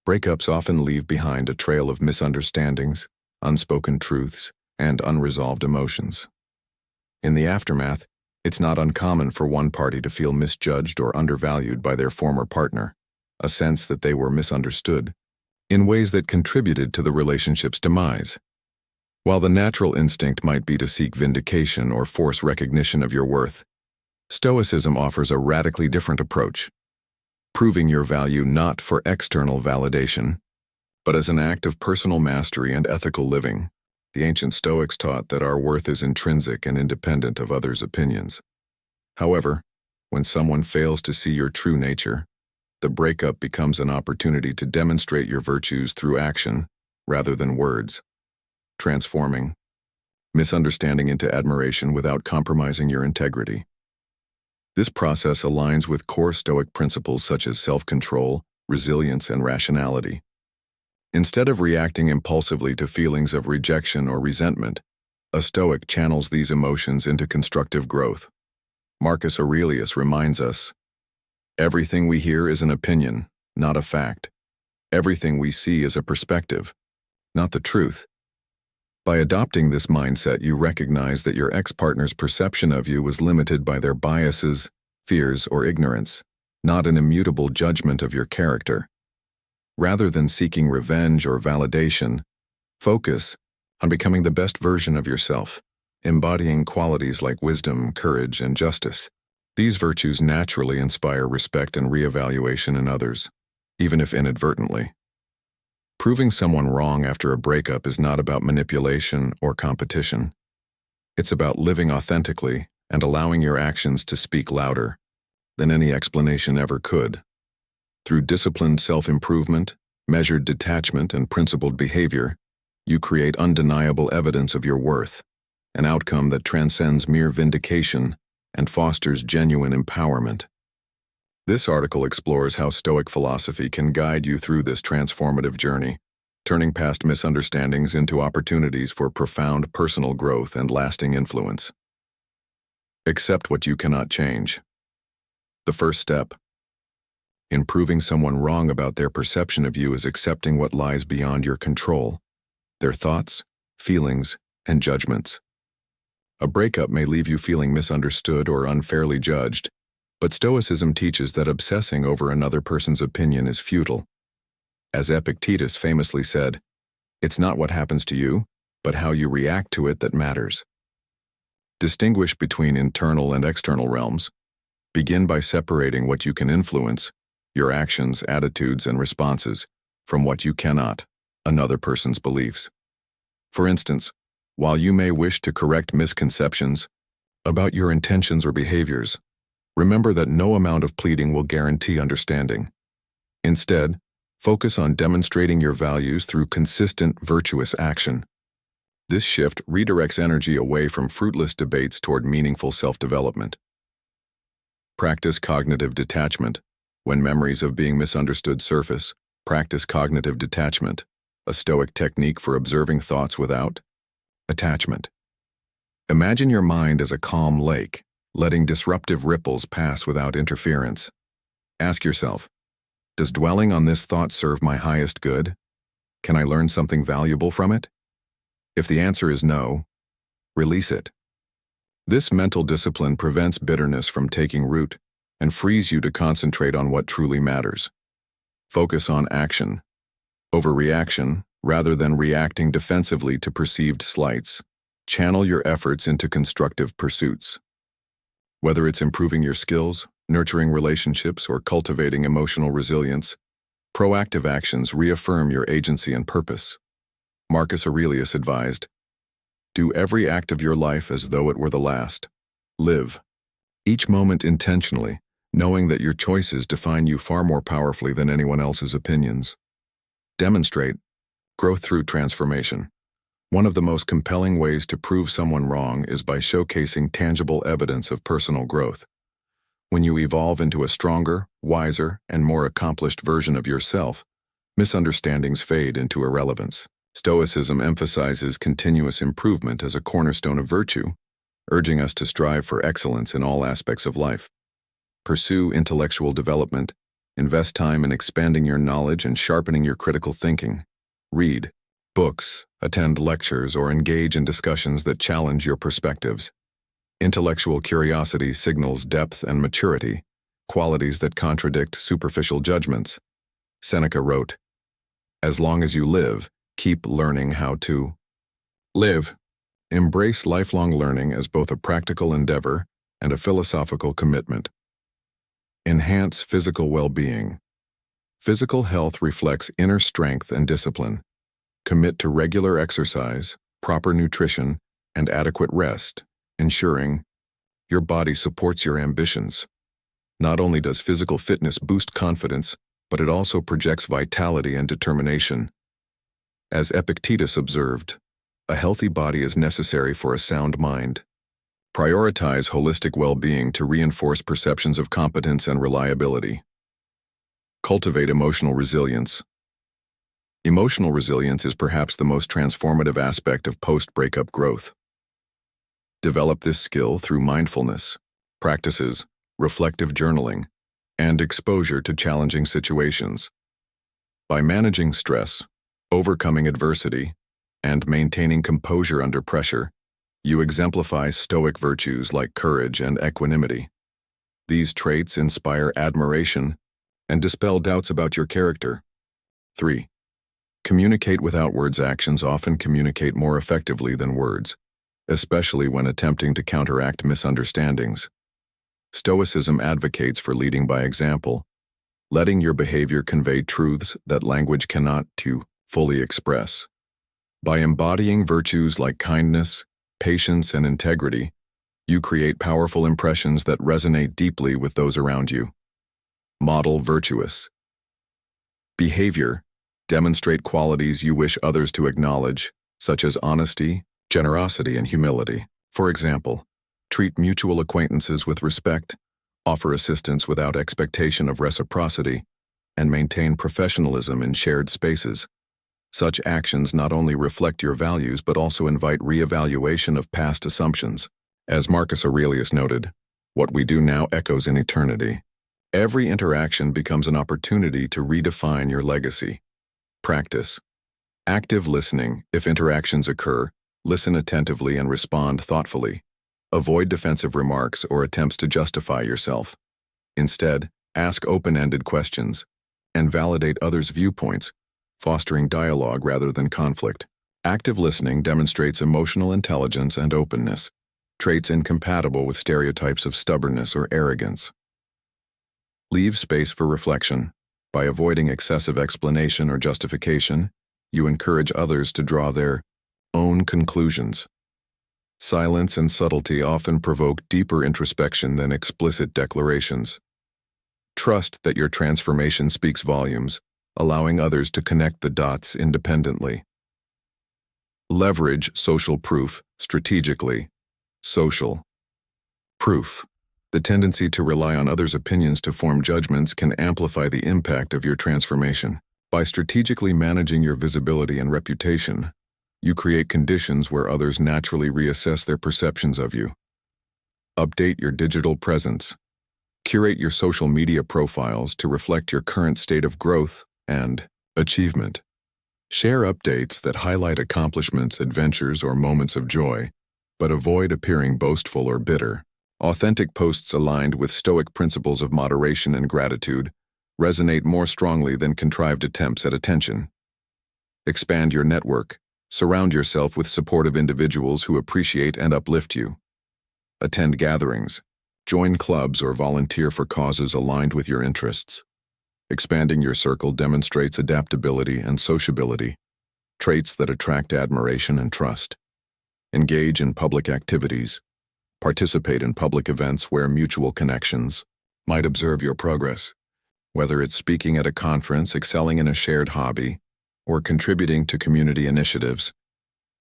Breakups often leave behind a trail of misunderstandings, unspoken truths, and unresolved emotions. In the aftermath, it's not uncommon for one party to feel misjudged or undervalued by their former partner, a sense that they were misunderstood, in ways that contributed to the relationship's demise. While the natural instinct might be to seek vindication or force recognition of your worth, Stoicism offers a radically different approach, proving your value not for external validation, but as an act of personal mastery and ethical living. The ancient Stoics taught that our worth is intrinsic and independent of others' opinions. However, when someone fails to see your true nature, the breakup becomes an opportunity to demonstrate your virtues through action rather than words, transforming misunderstanding into admiration without compromising your integrity. This process aligns with core Stoic principles such as self-control, resilience, and rationality. Instead of reacting impulsively to feelings of rejection or resentment, a Stoic channels these emotions into constructive growth. Marcus Aurelius reminds us, "Everything we hear is an opinion, not a fact. Everything we see is a perspective, not the truth." By adopting this mindset, you recognize that your ex-partner's perception of you was limited by their biases, fears, or ignorance, not an immutable judgment of your character. Rather than seeking revenge or validation, focus on becoming the best version of yourself, embodying qualities like wisdom, courage, and justice. These virtues naturally inspire respect and reevaluation in others, even if inadvertently. Proving someone wrong after a breakup is not about manipulation or competition. It's about living authentically and allowing your actions to speak louder than any explanation ever could. Through disciplined self-improvement, measured detachment, and principled behavior, you create undeniable evidence of your worth, an outcome that transcends mere vindication and fosters genuine empowerment. This article explores how Stoic philosophy can guide you through this transformative journey, turning past misunderstandings into opportunities for profound personal growth and lasting influence. Accept what you cannot change. The first step in proving someone wrong about their perception of you is accepting what lies beyond your control, their thoughts, feelings, and judgments. A breakup may leave you feeling misunderstood or unfairly judged, but Stoicism teaches that obsessing over another person's opinion is futile. As Epictetus famously said, "It's not what happens to you, but how you react to it that matters." Distinguish between internal and external realms. Begin by separating what you can influence, your actions, attitudes, and responses, from what you cannot, another person's beliefs. For instance, while you may wish to correct misconceptions about your intentions or behaviors, remember that no amount of pleading will guarantee understanding. Instead, focus on demonstrating your values through consistent, virtuous action. This shift redirects energy away from fruitless debates toward meaningful self-development. Practice cognitive detachment. When memories of being misunderstood surface, practice cognitive detachment, a Stoic technique for observing thoughts without attachment. Imagine your mind as a calm lake, letting disruptive ripples pass without interference. Ask yourself, does dwelling on this thought serve my highest good? Can I learn something valuable from it? If the answer is no, release it. This mental discipline prevents bitterness from taking root and frees you to concentrate on what truly matters. Focus on action, overreaction, rather than reacting defensively to perceived slights. Channel your efforts into constructive pursuits. Whether it's improving your skills, nurturing relationships, or cultivating emotional resilience, proactive actions reaffirm your agency and purpose. Marcus Aurelius advised, "Do every act of your life as though it were the last. Live each moment intentionally, knowing that your choices define you far more powerfully than anyone else's opinions." Demonstrate growth through transformation. One of the most compelling ways to prove someone wrong is by showcasing tangible evidence of personal growth. When you evolve into a stronger, wiser, and more accomplished version of yourself, misunderstandings fade into irrelevance. Stoicism emphasizes continuous improvement as a cornerstone of virtue, urging us to strive for excellence in all aspects of life. Pursue intellectual development, Invest time in expanding your knowledge and sharpening your critical thinking. Read books, attend lectures, or engage in discussions that challenge your perspectives. Intellectual curiosity signals depth and maturity, qualities that contradict superficial judgments. Seneca wrote, "As long as you live, keep learning how to live." Embrace lifelong learning as both a practical endeavor and a philosophical commitment. Enhance physical well-being. Physical health reflects inner strength and discipline. Commit to regular exercise, proper nutrition, and adequate rest, ensuring your body supports your ambitions. Not only does physical fitness boost confidence, but it also projects vitality and determination. As Epictetus observed, a healthy body is necessary for a sound mind. Prioritize holistic well-being to reinforce perceptions of competence and reliability. Cultivate emotional resilience. Emotional resilience is perhaps the most transformative aspect of post-breakup growth. Develop this skill through mindfulness, practices, reflective journaling, and exposure to challenging situations. By managing stress, overcoming adversity, and maintaining composure under pressure, you exemplify Stoic virtues like courage and equanimity. These traits inspire admiration and dispel doubts about your character. 3. Communicate without words. Actions often communicate more effectively than words, especially when attempting to counteract misunderstandings. Stoicism advocates for leading by example, letting your behavior convey truths that language cannot fully express. By embodying virtues like kindness, patience, and integrity, you create powerful impressions that resonate deeply with those around you. Model virtuous behavior. Demonstrate qualities you wish others to acknowledge, such as honesty, generosity, and humility. For example, treat mutual acquaintances with respect, offer assistance without expectation of reciprocity, and maintain professionalism in shared spaces. Such actions not only reflect your values but also invite re-evaluation of past assumptions. As Marcus Aurelius noted, "What we do now echoes in eternity." Every interaction becomes an opportunity to redefine your legacy. Practice active listening. If interactions occur, listen attentively and respond thoughtfully. Avoid defensive remarks or attempts to justify yourself. Instead, ask open-ended questions and validate others' viewpoints, fostering dialogue rather than conflict. Active listening demonstrates emotional intelligence and openness, traits incompatible with stereotypes of stubbornness or arrogance. Leave space for reflection. By avoiding excessive explanation or justification, you encourage others to draw their own conclusions. Silence and subtlety often provoke deeper introspection than explicit declarations. Trust that your transformation speaks volumes, allowing others to connect the dots independently. Leverage social proof strategically. Social proof. The tendency to rely on others' opinions to form judgments can amplify the impact of your transformation. By strategically managing your visibility and reputation, you create conditions where others naturally reassess their perceptions of you. Update your digital presence. Curate your social media profiles to reflect your current state of growth and achievement. Share updates that highlight accomplishments, adventures, or moments of joy, but avoid appearing boastful or bitter. Authentic posts aligned with Stoic principles of moderation and gratitude resonate more strongly than contrived attempts at attention. Expand your network. Surround yourself with supportive individuals who appreciate and uplift you. Attend gatherings. Join clubs or volunteer for causes aligned with your interests. Expanding your circle demonstrates adaptability and sociability, traits that attract admiration and trust. Engage in public activities. Participate in public events where mutual connections might observe your progress. Whether it's speaking at a conference, excelling in a shared hobby, or contributing to community initiatives,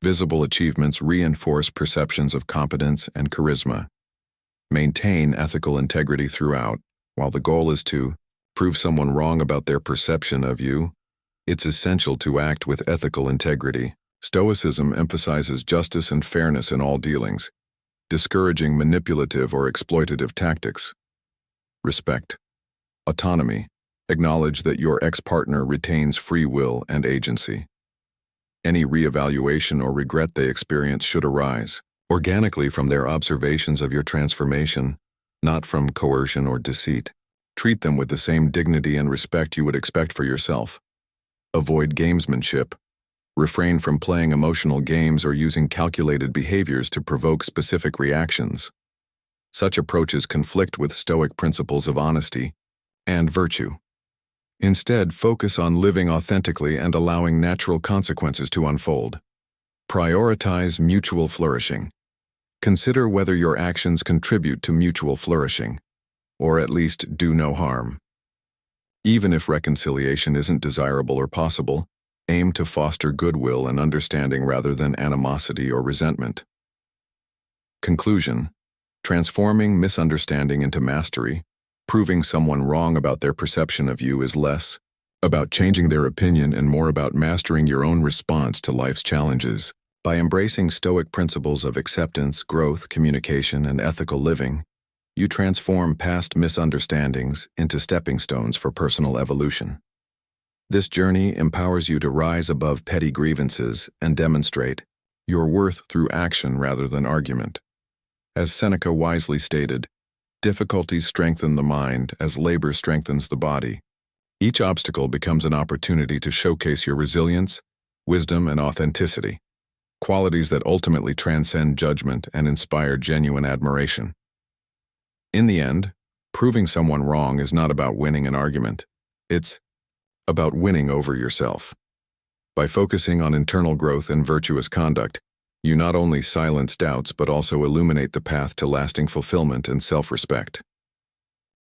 visible achievements reinforce perceptions of competence and charisma. Maintain ethical integrity throughout. While the goal is to prove someone wrong about their perception of you, it's essential to act with ethical integrity. Stoicism emphasizes justice and fairness in all dealings, discouraging manipulative or exploitative tactics. Respect. Autonomy. Acknowledge that your ex-partner retains free will and agency. Any reevaluation or regret they experience should arise organically from their observations of your transformation, not from coercion or deceit. Treat them with the same dignity and respect you would expect for yourself. Avoid gamesmanship. Refrain from playing emotional games or using calculated behaviors to provoke specific reactions. Such approaches conflict with Stoic principles of honesty and virtue. Instead, focus on living authentically and allowing natural consequences to unfold. Prioritize mutual flourishing. Consider whether your actions contribute to mutual flourishing, or at least do no harm. Even if reconciliation isn't desirable or possible, aim to foster goodwill and understanding rather than animosity or resentment. Conclusion: transforming misunderstanding into mastery, proving someone wrong about their perception of you is less about changing their opinion and more about mastering your own response to life's challenges. By embracing Stoic principles of acceptance, growth, communication, and ethical living, you transform past misunderstandings into stepping stones for personal evolution. This journey empowers you to rise above petty grievances and demonstrate your worth through action rather than argument. As Seneca wisely stated, difficulties strengthen the mind as labor strengthens the body. Each obstacle becomes an opportunity to showcase your resilience, wisdom, and authenticity, qualities that ultimately transcend judgment and inspire genuine admiration. In the end, proving someone wrong is not about winning an argument. It's about winning over yourself. By focusing on internal growth and virtuous conduct, you not only silence doubts but also illuminate the path to lasting fulfillment and self-respect.